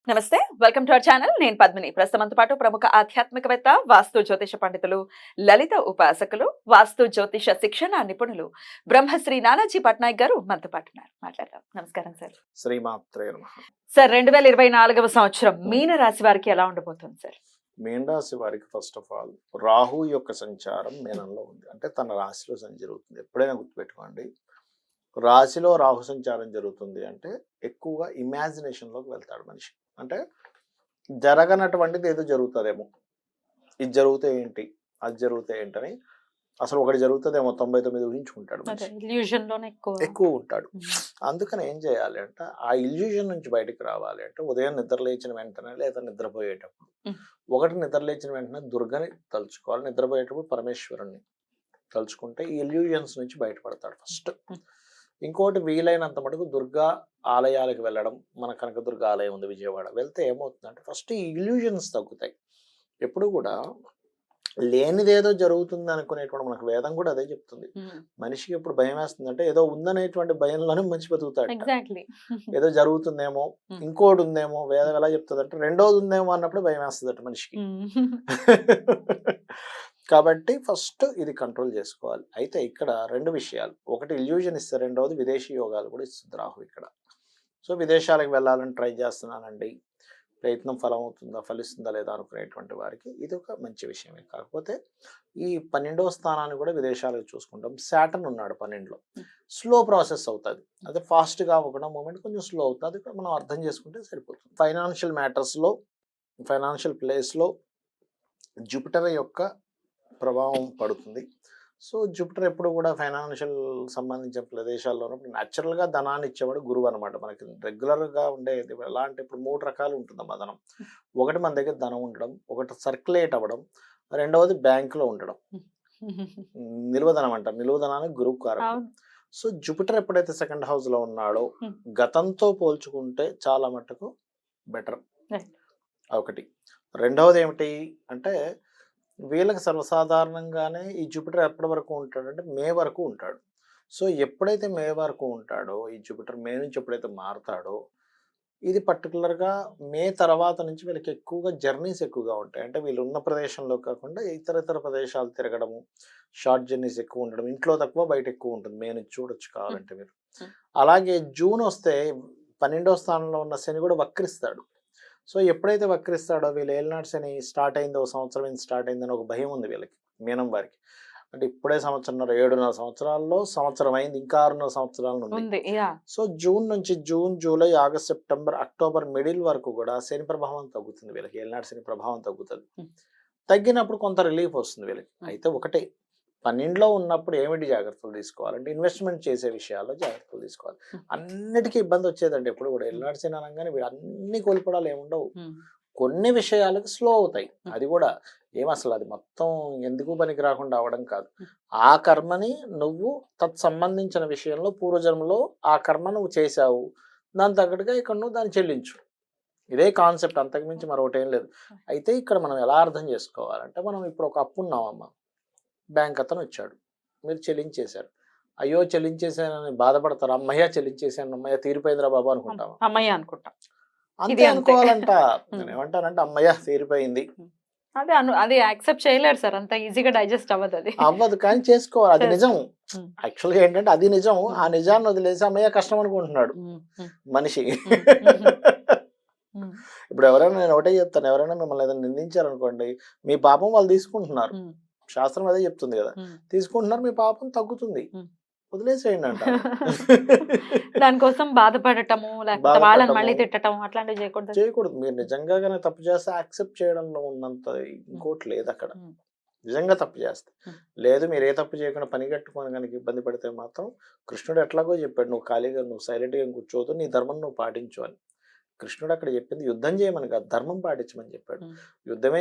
నమస్తే, welcome to our channel. నేను పద్మిని. ప్రస్తుతంతో పాటు ప్రముఖ ఆధ్యాత్మికవేత్త, వాస్తు జ్యోతిష పండితులు, లలిత ఉపాసకులు, వాస్తు జ్యోతిష శిక్షణ నిపుణులు బ్రహ్మశ్రీ నానాజీ పట్నాయక్ గారు మనతో పాటు ఉన్నారు. మాట్లాడదాం. నమస్కారం సార్. శ్రీమాత్రే నమః. సార్, 2024వ సంవత్సరం మీన రాశి వారికి ఎలా ఉండబోతుంది సార్? మీన రాశి వారికి ఫస్ట్ ఆఫ్ ఆల్ రాహు యొక్క సంచారం మీనంలో ఉంది, అంటే తన రాశిలో జరుగుతుంది. ఎప్పుడైనా గుర్తుపెట్టుకోండి, రాశిలో రాహు సంచారం జరుగుతుంది అంటే ఎక్కువగా ఇమాజినేషన్లోకి వెళ్తాడు మనిషి. అంటే జరగనటువంటిది ఏదో జరుగుతుందేమో, ఇది జరిగితే ఏంటి, అది జరిగితే ఏంటని అసలు ఒకటి జరుగుతుందేమో 99 ఊహించుకుంటాడు మనిషి. ఎక్కువ ఉంటాడు. అందుకని ఏం చేయాలి అంటే ఆ ఇల్యూజన్ నుంచి బయటకు రావాలి అంటే ఉదయం నిద్ర లేచిన వెంటనే లేదా నిద్రపోయేటప్పుడు ఒకటి నిద్ర లేచిన వెంటనే దుర్గని తలుచుకోవాలి, నిద్రపోయేటప్పుడు పరమేశ్వరుణ్ణి తలుచుకుంటే ఈ ఇల్యూజన్స్ నుంచి బయటపడతాడు ఫస్ట్. ఇంకోటి వీలైనంత మటుకు దుర్గా ఆలయాలకు వెళ్ళడం. మన కనకదుర్గ ఆలయం ఉంది విజయవాడ, వెళ్తే ఏమవుతుందంటే ఫస్ట్ ఈ ఇల్యూజన్స్ తగ్గుతాయి. ఎప్పుడు కూడా లేనిదేదో జరుగుతుంది అనుకునేటువంటి మనకు వేదం కూడా అదే చెప్తుంది. మనిషికి ఎప్పుడు భయం వేస్తుందంటే ఏదో ఉందనేటువంటి భయంలోనే మనిషి బతుకుతాడు. ఏదో జరుగుతుందేమో, ఇంకోటి ఉందేమో, వేదం ఎలా చెప్తుంది అంటే రెండోది ఉందేమో అన్నప్పుడు భయం వేస్తుందట మనిషికి. కాబట్టి ఫస్ట్ ఇది కంట్రోల్ చేసుకోవాలి. అయితే ఇక్కడ రెండు విషయాలు, ఒకటి ఇల్యూజన్ ఇస్తే, రెండవది విదేశీ యోగాలు కూడా ఇస్తుంది రాహు ఇక్కడ. సో విదేశాలకు వెళ్ళాలని ట్రై చేస్తున్నానండి, ప్రయత్నం ఫలిస్తుందా లేదా అనుకునేటువంటి వారికి ఇది ఒక మంచి విషయమే. కాకపోతే ఈ 12వ స్థానాన్ని కూడా విదేశాలకు చూసుకుంటాం. సాటర్న్ ఉన్నాడు 12లో, స్లో ప్రాసెస్ అవుతుంది. అదే ఫాస్ట్గా అవ్వకుండా మూమెంట్ కొంచెం స్లో అవుతుంది. అది కూడా మనం అర్థం చేసుకుంటే సరిపోతుంది. ఫైనాన్షియల్ మ్యాటర్స్లో, ఫైనాన్షియల్ ప్లేస్లో జూపిటర్ యొక్క ప్రభావం పడుతుంది. సో జూపిటర్ ఎప్పుడు కూడా ఫైనాన్షియల్ సంబంధించిన ప్రదేశాల్లో ఉన్నప్పుడు న్యాచురల్గా ధనాన్ని ఇచ్చేవాడు గురువు అనమాట. మనకి రెగ్యులర్గా ఉండేది ఎలా అంటే ఇప్పుడు 3 రకాలు ఉంటుందమ్మా ధనం. ఒకటి మన దగ్గర ధనం ఉండడం, ఒకటి సర్క్యులేట్ అవ్వడం, రెండవది బ్యాంకులో ఉండడం. నిల్వధనం అంటారు, నిల్వధనానికి గురువు కారకం. సో జూపిటర్ ఎప్పుడైతే సెకండ్ హౌస్లో ఉన్నాడో గతంతో పోల్చుకుంటే చాలా మట్టుకు బెటర్. ఒకటి. రెండవది ఏమిటి అంటే వీళ్ళకి సర్వసాధారణంగానే ఈ జూపిటర్ ఎప్పటి వరకు ఉంటాడంటే మే వరకు ఉంటాడు. సో ఎప్పుడైతే మే వరకు ఉంటాడో ఈ జూపిటర్, మే నుంచి ఎప్పుడైతే మారుతాడో ఇది పర్టికులర్గా మే తర్వాత నుంచి వీళ్ళకి ఎక్కువగా జర్నీస్ ఎక్కువగా ఉంటాయి. అంటే వీళ్ళు ఉన్న ప్రదేశంలో కాకుండా ఇతర ప్రదేశాలు తిరగడము, షార్ట్ జర్నీస్ ఎక్కువ ఉండడం, ఇంట్లో తక్కువ బయట ఎక్కువ ఉంటుంది. మే నుంచి చూడొచ్చు కావాలంటే మీరు. అలాగే జూన్ వస్తే 12వ స్థానంలో ఉన్న శని కూడా వక్రిస్తాడు. సో ఎప్పుడైతే వక్రిస్తాడో వీళ్ళు ఏలినాటి శని స్టార్ట్ అయిందో, సంవత్సరం స్టార్ట్ అయిందని ఒక భయం ఉంది వీళ్ళకి, మీనం వారికి. అంటే ఇప్పుడే 7.5 సంవత్సరాల్లో సంవత్సరం అయింది, ఇంకా 6.5 సంవత్సరాలు ఉంది. సో జూన్ నుంచి June, July, August, September, October middle వరకు కూడా శని ప్రభావం తగ్గుతుంది వీళ్ళకి. ఏలినాటి శని ప్రభావం తగ్గుతుంది. తగ్గినప్పుడు కొంత రిలీఫ్ వస్తుంది వీళ్ళకి. అయితే ఒకటే, 12లో ఉన్నప్పుడు ఏమిటి జాగ్రత్తలు తీసుకోవాలంటే ఇన్వెస్ట్మెంట్ చేసే విషయాల్లో జాగ్రత్తలు తీసుకోవాలి. అన్నిటికీ ఇబ్బంది వచ్చేదండి ఎప్పుడు కూడా. ఎల్నాడు శని అనగానే వీడు అన్ని కోల్పోవడాలు ఏముండవు, కొన్ని విషయాలకు స్లో అవుతాయి. అది కూడా అసలు అది మొత్తం ఎందుకు పనికి రాకుండా అవడం కాదు. ఆ కర్మని నువ్వు తత్సంబంధించిన విషయంలో పూర్వజన్మలో ఆ కర్మ నువ్వు చేశావు, దాని తగ్గట్టుగా ఇక్కడ నువ్వు దాన్ని చెల్లించు. ఇదే కాన్సెప్ట్, అంతకుమించి మరొకటి ఏం లేదు. అయితే ఇక్కడ మనం ఎలా అర్థం చేసుకోవాలంటే, మనం ఇప్పుడు ఒక అప్పు ఉన్నామమ్మా, బ్యాంక్ అతను వచ్చాడు, మీరు చెల్లించేశారు. అయ్యో చెల్లించేసానని బాధపడతారు. అమ్మయ్య చెల్లించేసాను, అమ్మయ్య తీరిపోయిందిరా బాబు అనుకుంటాం. అమ్మయ్య అనుకుంటాం, అంతే అనుకోవాలంట. నేను ఏమంటానంటే అమ్మయ్య తీరిపోయింది, అది యాక్సెప్ట్ చేయలేరు సార్, అంత ఈజీగా డైజెస్ట్ అవ్వదు. కానీ చేసుకోవాలి, అది నిజం. యాక్చువల్గా ఏంటంటే అది నిజం. ఆ నిజాన్ని వదిలేసి అమ్మయ్య కష్టం అనుకుంటున్నాడు మనిషి. ఇప్పుడు ఎవరైనా, నేను ఒకటే చెప్తాను, ఎవరైనా మిమ్మల్ని ఏదైనా నిందించారనుకోండి, మీ పాపం వాళ్ళు తీసుకుంటున్నారు. శాస్త్రం అదే చెప్తుంది కదా, తీసుకుంటున్నారు, మీ పాపం తగ్గుతుంది, వదిలేసేయండి అంట. దానికోసం బాధపడటము, లేకపోతే వాళ్ళని మళ్ళీ తిట్టడం అట్లాంటివి చేయకూడదు. మీరు నిజంగా కానీ తప్పు చేస్తే యాక్సెప్ట్ చేయడంలో ఉన్నంత ఇంకోటి లేదు అక్కడ. నిజంగా తప్పు చేస్తే లేదు, మీరు ఏ తప్పు చేయకుండా పని కట్టుకొని కనుక ఇబ్బంది పడితే మాత్రం కృష్ణుడు ఎట్లాగో చెప్పాడు, నువ్వు ఖాళీగా నువ్వు సైలెంట్గా కూర్చోవద్దు, నీ ధర్మం నువ్వు పాటించు అని. కృష్ణుడు అక్కడ చెప్పింది యుద్ధం చేయమని కాదు, ధర్మం పాటించమని చెప్పాడు. యుద్ధమే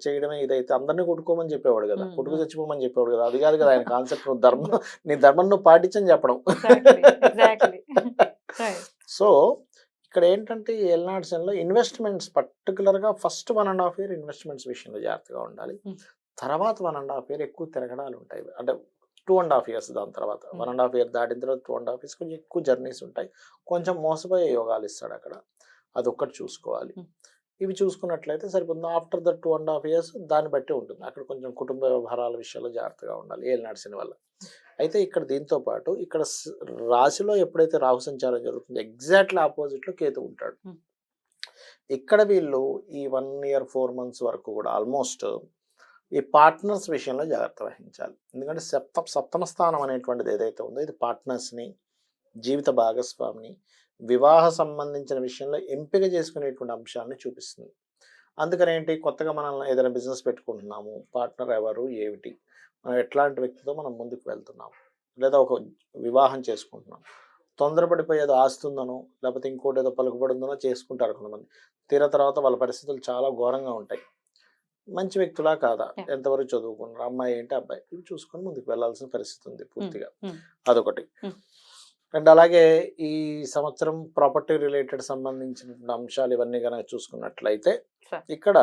చేయడమే ఇదైతే అందరినీ కొట్టుకోమని చెప్పేవాడు కదా, కొట్టుకు చచ్చిపోమని చెప్పేవాడు కదా. అది కాదు కదా ఆయన కాన్సెప్ట్. నువ్వు నీ ధర్మం నువ్వు పాటించని చెప్పడం. సో ఇక్కడ ఏంటంటే ఏలినాటి శనిలో ఇన్వెస్ట్మెంట్స్ పర్టికులర్గా ఫస్ట్ 1.5 year ఇన్వెస్ట్మెంట్స్ విషయంలో జాగ్రత్తగా ఉండాలి. తర్వాత 1.5 year ఎక్కువ తిరగడాలు ఉంటాయి. అంటే 2.5 years దాని తర్వాత 1.5 year దాటిన తర్వాత 2.5 years కొంచెం ఎక్కువ జర్నీస్ ఉంటాయి. కొంచెం మోసపోయే యోగాలు ఇస్తాడు అక్కడ. అదొక్కటి చూసుకోవాలి. Hmm. ఇవి చూసుకున్నట్లయితే సరిపోతుంది. ఆఫ్టర్ ద 2.5 years దాన్ని బట్టి ఉంటుంది. అక్కడ కొంచెం కుటుంబ వ్యవహారాల విషయాల్లో జాగ్రత్తగా ఉండాలి ఏలినాటి శని వల్ల. అయితే ఇక్కడ దీంతో పాటు ఇక్కడ రాశిలో ఎప్పుడైతే రాహు సంచారం జరుగుతుందో ఎగ్జాక్ట్లీ ఆపోజిట్లో కేతు ఉంటాడు. Hmm. ఇక్కడ వీళ్ళు ఈ 1 year 4 months వరకు కూడా ఆల్మోస్ట్ ఈ పార్ట్నర్స్ విషయంలో జాగ్రత్త వహించాలి. ఎందుకంటే సప్తమ స్థానం అనేటువంటిది ఏదైతే ఉందో ఇది పార్ట్నర్స్ని, జీవిత భాగస్వామిని, వివాహ సంబంధించిన విషయంలో ఎంపిక చేసుకునేటువంటి అంశాలను చూపిస్తుంది. అందుకని ఏంటి, కొత్తగా మనం ఏదైనా బిజినెస్ పెట్టుకుంటున్నాము, పార్ట్నర్ ఎవరు ఏమిటి, మనం ఎట్లాంటి వ్యక్తితో మనం ముందుకు వెళ్తున్నాము, లేదా ఒక వివాహం చేసుకుంటున్నాం, తొందరపడిపోయి ఏదో ఆస్తుందనో లేకపోతే ఇంకోటి ఏదో పలుకుబడిందనో చేసుకుంటారు కొంతమంది. తర్వాత వాళ్ళ పరిస్థితులు చాలా ఘోరంగా ఉంటాయి. మంచి వ్యక్తులా కాదా, ఎంతవరకు చదువుకున్నారు, అమ్మాయి ఏంటి అబ్బాయి, ఇవి చూసుకొని ముందుకు వెళ్లాల్సిన పరిస్థితి ఉంది పూర్తిగా. అదొకటి. అండ్ అలాగే ఈ సంవత్సరం ప్రాపర్టీ రిలేటెడ్ సంబంధించిన అంశాలు ఇవన్నీ కనుక చూసుకున్నట్లయితే ఇక్కడ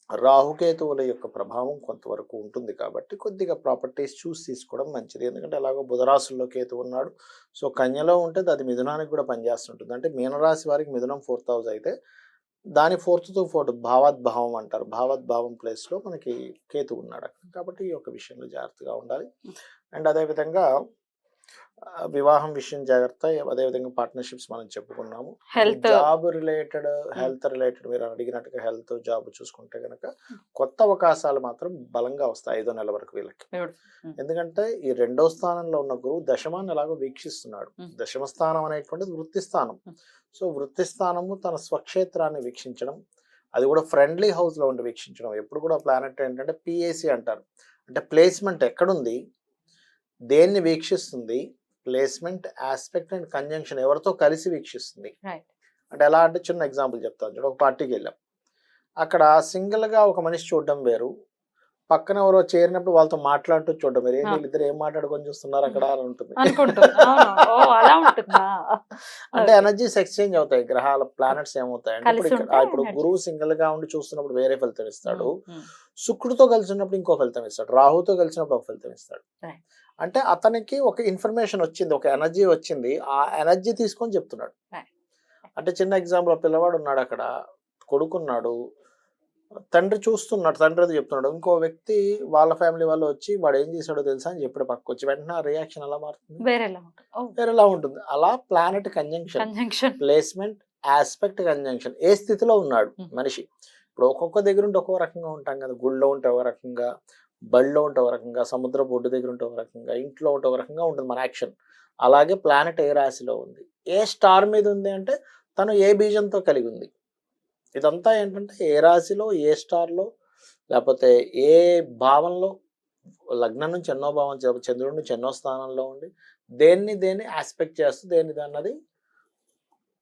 రాహుకేతువుల యొక్క ప్రభావం కొంతవరకు ఉంటుంది కాబట్టి కొద్దిగా ప్రాపర్టీస్ చూసి తీసుకోవడం మంచిది. ఎందుకంటే అలాగో బుధరాశుల్లో కేతు ఉన్నాడు. సో కన్యలో ఉంటే అది మిథునానికి కూడా పనిచేస్తుంటుంది. అంటే మీనరాశి వారికి మిథునం 4th house అయితే దాని 4th to 4th భావద్భావం అంటారు. భావద్భావం ప్లేస్లో మనకి కేతు ఉన్నాడు అక్కడ. కాబట్టి ఈ యొక్క విషయంలో జాగ్రత్తగా ఉండాలి. అండ్ అదేవిధంగా వివాహం విషయం జాగ్రత్త, అదేవిధంగా పార్ట్నర్షిప్స్ మనం చెప్పుకున్నాము. జాబ్ రిలేటెడ్, హెల్త్ రిలేటెడ్ మీరు అడిగినట్టుగా హెల్త్ జాబ్ చూసుకుంటే కనుక కొత్త అవకాశాలు మాత్రం బలంగా వస్తాయి 5వ నెల వరకు వీళ్ళకి. ఎందుకంటే ఈ 2వ స్థానంలో ఉన్న గురువు దశమాన్ని ఎలాగో వీక్షిస్తున్నాడు. దశమ స్థానం అనేటువంటిది వృత్తి స్థానం. సో వృత్తి స్థానము తన స్వక్షేత్రాన్ని వీక్షించడం, అది కూడా ఫ్రెండ్లీ హౌస్ లో ఉండి వీక్షించడం. ఎప్పుడు కూడా ప్లానెట్ ఏంటంటే పిఏసి అంటారు, అంటే ప్లేస్మెంట్ ఎక్కడుంది, దేన్ని వీక్షిస్తుంది, ప్లేస్మెంట్, ఆస్పెక్ట్ అండ్ కంజంక్షన్ ఎవరితో కలిసి వీక్షిస్తుంది. అంటే ఎలా అంటే చిన్న ఎగ్జాంపుల్ చెప్తాను చూడ. ఒక పార్టీకి వెళ్ళాం, అక్కడ సింగిల్ గా ఒక మనిషి చూడడం వేరు, పక్కన ఎవరో చేరినప్పుడు వాళ్ళతో మాట్లాడుతూ చూడడం వేరు. వీళ్ళిద్దరు ఏం మాట్లాడుకొని చూస్తున్నారు అక్కడ అని ఉంటుంది. అంటే ఎనర్జీస్ ఎక్స్చేంజ్ అవుతాయి, గ్రహాల ప్లానెట్స్ ఏమవుతాయి అంటే ఇప్పుడు గురువు సింగిల్ గా ఉండి చూస్తున్నప్పుడు వేరే ఫలితం ఇస్తాడు, శుక్రుడితో కలిసి ఉన్నప్పుడు ఇంకో ఫలితం ఇస్తాడు, రాహుతో కలిసినప్పుడు ఒక ఫలితం ఇస్తాడు. అంటే అతనికి ఒక ఇన్ఫర్మేషన్ వచ్చింది, ఒక ఎనర్జీ వచ్చింది, ఆ ఎనర్జీ తీసుకొని చెప్తున్నాడు. అంటే చిన్న ఎగ్జాంపుల్, పిల్లవాడు ఉన్నాడు అక్కడ, కొడుకున్నాడు, తండ్రి చూస్తున్నాడు, తండ్రి అది చెప్తున్నాడు, ఇంకో వ్యక్తి వాళ్ళ ఫ్యామిలీ వాళ్ళు వచ్చి వాడు ఏం చేశాడో తెలుసా అని చెప్పాడు పక్కకు వచ్చి, వెంటనే ఆ రియాక్షన్ ఎలా మారుతుంది, వేరేలా ఉంటుంది. అలా planet conjunction, placement, aspect, conjunction, ఏ స్థితిలో ఉన్నాడు మనిషి. ఇప్పుడు ఒక్కొక్క దగ్గర ఉంటే ఒక్కొక్క రకంగా ఉంటాం కదా, గుళ్ళో ఉంటే ఒక రకంగా, బడిలో ఉంటే ఒక రకంగా, సముద్ర బొడ్డు దగ్గర ఉంటే ఒక రకంగా, ఇంట్లో ఉంటే ఒక రకంగా ఉంటుంది మన యాక్షన్. అలాగే ప్లానెట్ ఏ రాశిలో ఉంది, ఏ స్టార్ మీద ఉంది అంటే తను ఏ బీజంతో కలిగి ఉంది. ఇదంతా ఏంటంటే ఏ రాశిలో, ఏ స్టార్లో, లేకపోతే ఏ భావంలో, లగ్నం నుంచి ఎన్నో భావం, చంద్రుడి నుంచి ఎన్నో స్థానంలో ఉండి దేన్ని ఆస్పెక్ట్ చేస్తూ దేన్ని అన్నది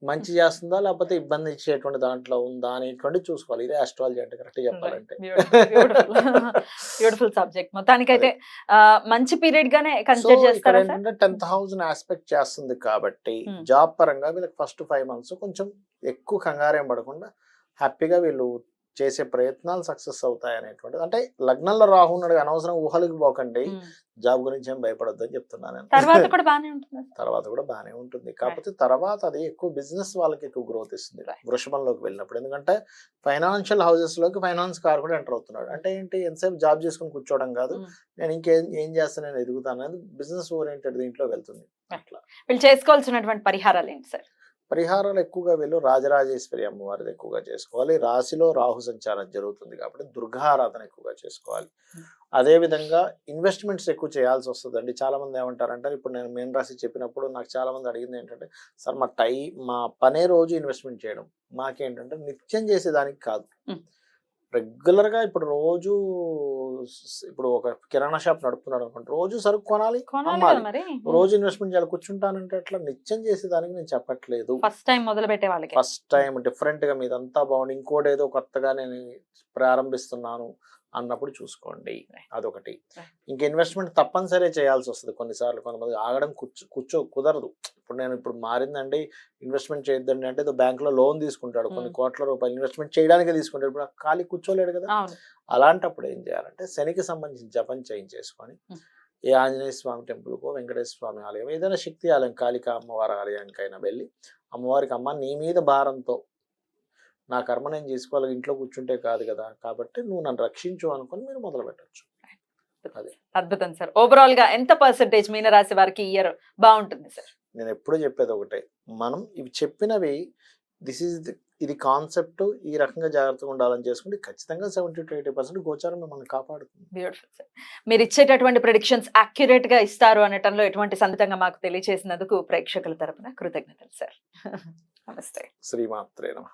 మంచి చేస్తుందా లేకపోతే ఇబ్బంది ఇచ్చేటువంటి దాంట్లో ఉందా అనేటువంటి చూసుకోవాలి. ఇదే ఆస్ట్రాలజీ అంటే కరెక్ట్ చెప్పాలంటే. Beautiful subject. మొత్తానికైతే మంచి పీరియడ్ గానే కన్సిడర్ చేస్తారా సార్? ఏంటంటే 10th house ని ఆస్పెక్ట్ చేస్తుంది కాబట్టి జాబ్ పరంగా వీళ్ళకి ఫస్ట్ 5 months కొంచెం ఎక్కువ కంగారేం పడకుండా హ్యాపీగా వీళ్ళు చేసే ప్రయత్నాలు సక్సెస్ అవుతాయి అనేటువంటిది. అంటే లగ్నంలో రాహు ఉన్నాడు, అనవసరం ఊహలకు పోకండి, జాబ్ గురించి ఏం భయపడొద్దు అని చెప్తున్నాను. తర్వాత కూడా బాగానే ఉంటుంది, కాకపోతే తర్వాత అది ఎక్కువ బిజినెస్ వాళ్ళకి ఎక్కువ గ్రోత్ ఇస్తుంది వృషభంలోకి వెళ్ళినప్పుడు. ఎందుకంటే ఫైనాన్షియల్ హౌసెస్ లోకి ఫైనాన్స్ కార్ కూడా ఎంటర్ అవుతున్నాడు. అంటే ఏంటి, ఎంతసేపు జాబ్ చేసుకుని కూర్చోవడం కాదు, నేను ఇంకేం చేస్తాను, నేను ఎదుగుతాను అనేది బిజినెస్ ఓరియంటెడ్ దీంట్లో వెళ్తుంది. అట్లా వీళ్ళు చేసుకోవాల్సినటువంటి పరిహారాలు ఏంటి సార్? పరిహారాలు ఎక్కువగా వీళ్ళు రాజరాజేశ్వరి అమ్మవారిది ఎక్కువగా చేసుకోవాలి. రాశిలో రాహు సంచారం జరుగుతుంది కాబట్టి దుర్గారాధన ఎక్కువగా చేసుకోవాలి. అదేవిధంగా ఇన్వెస్ట్మెంట్స్ ఎక్కువ చేయాల్సి వస్తుందండి. చాలా మంది ఏమంటారంటే, ఇప్పుడు నేను మీన రాశి చెప్పినప్పుడు నాకు చాలా మంది అడిగింది ఏంటంటే, సార్ మా పనే రోజు ఇన్వెస్ట్మెంట్ చేయడం, మాకేంటంటే నిత్యం చేసేదానికి కాదు, రెగ్యులర్గా ఇప్పుడు రోజు ఇప్పుడు ఒక కిరాణా షాప్ నడుపుతున్నాడు అనుకోండి, రోజు సరుకు కొనాలి, అమ్మాలి, రోజు ఇన్వెస్ట్మెంట్ చేయాలి, కూర్చుంటానంటే అట్లా నిత్యం చేసేదానికి నేను చెప్పట్లేదు. ఫస్ట్ టైం మొదలు పెట్టే వాళ్ళకి, ఫస్ట్ టైం డిఫరెంట్ గా మీదంతా బాగుంది, ఇంకోటి ఏదో కొత్తగా నేను ప్రారంభిస్తున్నాను అన్నప్పుడు చూసుకోండి. అదొకటి. ఇంకా ఇన్వెస్ట్మెంట్ తప్పనిసరి చేయాల్సి వస్తుంది కొన్నిసార్లు. కొంతమంది ఆగడం కుదరదు. ఇప్పుడు మారిందండి, ఇన్వెస్ట్మెంట్ చేయొద్దండి అంటే ఏదో బ్యాంకులో లోన్ తీసుకుంటాడు, కొన్ని కోట్ల రూపాయలు ఇన్వెస్ట్మెంట్ చేయడానికే తీసుకుంటాడు, ఇప్పుడు ఖాళీ కూర్చోలేడు కదా. అలాంటప్పుడు ఏం చేయాలంటే శనికి సంబంధించిన జపం చేయించేసుకొని ఏ ఆంజనేయ స్వామి టెంపుల్కో, వెంకటేశ్వర స్వామి ఆలయం, ఏదైనా శక్తి ఆలయం, కాళికా అమ్మవారి ఆలయానికైనా వెళ్ళి అమ్మవారికి అమ్మ నీ మీద భారంతో నా కర్మ నేను చేసుకోవాలి, ఇంట్లో కూర్చుంటే కాదు కదా, కాబట్టి నువ్వు నన్ను రక్షించు అనుకొని మీరు మొదలు పెట్టచ్చు. అది అద్భుతం సార్. ఓవరాల్ గా ఎంత పర్సెంటేజ్ మీనరాశి వారికి ఇయర్ బాగుంటుంది సార్? నేను ఎప్పుడు చెప్పేది ఒకటే, మనం ఇవి చెప్పినవి ఇది కాన్సెప్ట్, ఈ రకంగా జాగ్రత్తగా ఉండాలని చేసుకుంటే ఖచ్చితంగా 70 to 80% గోచారం మిమ్మల్ని కాపాడుతుంది. Beautiful sir. మీరు ఇచ్చేటటువంటి ప్రిడిక్షన్స్ అక్యురేట్ గా ఇస్తారు అనటంలో ఎటువంటి సందేహంగా మాకు తెలియజేసినందుకు ప్రేక్షకుల తరపున కృతజ్ఞతలు సార్. నమస్తే. శ్రీమాత్రే నమః.